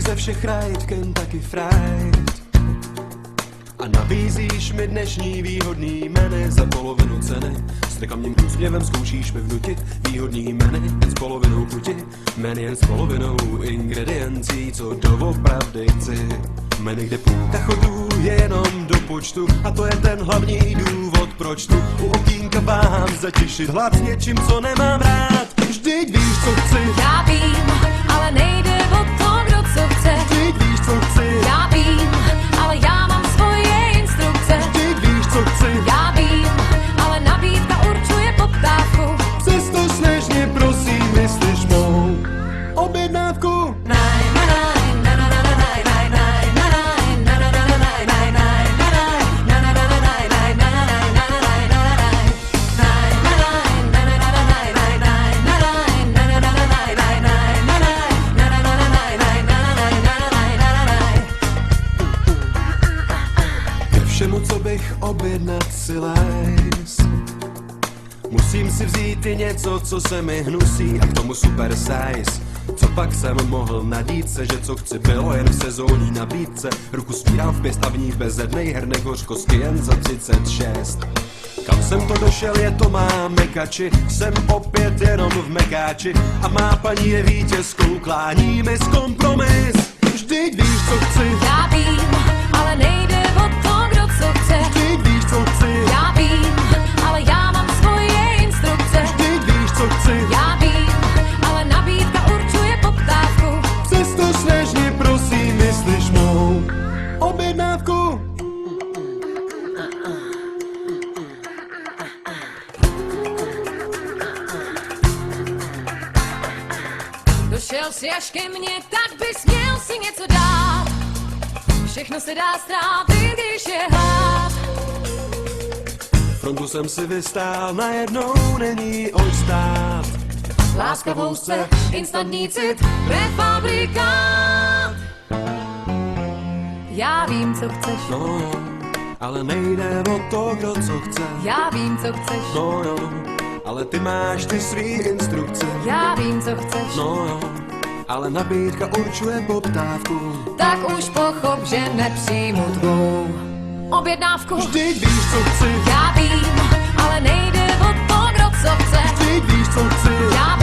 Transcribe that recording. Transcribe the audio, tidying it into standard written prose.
Ze všech rajt Kentucky Fried a nabízíš mi dnešní výhodný menu za polovinu ceny. S reklamním úsměvem zkoušíš mi vnutit výhodný menu jen s polovinou chuti, menu jen s polovinou ingrediencí, co doopravdy chci. Menu, kde půlka chodů je jenom do počtu a to je ten hlavní důvod, proč tu u okýnka váhám zatěšit hlad s něčím, co nemám rád. Vždyť víš, co chci. Já vím, ale nejde o to, kdo co chce. Vždyť víš, co chci. Já vím, ale já mám svoje instrukce. Vždyť víš, co chci. Já vím, ale nabídka určuje poptávku. Přesto snežně prosím, myslíš mou objednávku. Všemu, co bych objednat si lejs. Musím si vzít i něco, co se mi hnusí a k tomu super size. Co pak jsem mohl nadít se, že co chci bylo jen v sezónní nabídce. Ruku spírám v pěst a v ní bezednej hernek hořkosti jen za 36. Kam jsem to došel, je to má mekači. Jsem opět jenom v mekáči a má paní je vítězkou, klání mi z kompromis. Vždyť víš, co chci. Já vím, ale nejde o to, kdo co chce. Vždyť víš, co chci. Já vím, ale já mám svoje instrukce. Vždyť víš, co chci. Já vím, ale nabídka určuje poptávku. Přesto snežně prosím, myslíš mou objednávku. Došel jsi až ke mně, tak bys měl si něco dát. Všechno se dá strávit, když je hlad. Frontu jsem si vystál, najednou není oč stát. Láska v housce, instantní cit, prefabrikát. Já vím, co chceš. No jo, ale nejde o to, kdo co chce. Já vím, co chceš. No jo, ale ty máš ty svý instrukce. Já vím, co chceš. No jo, ale nabídka určuje poptávku. Tak už pochop, že nepřijmu tvou objednávku. Vždyť víš, co chci. Já vím, ale nejde o to, kdo co chce. Vždyť víš, co chci. Já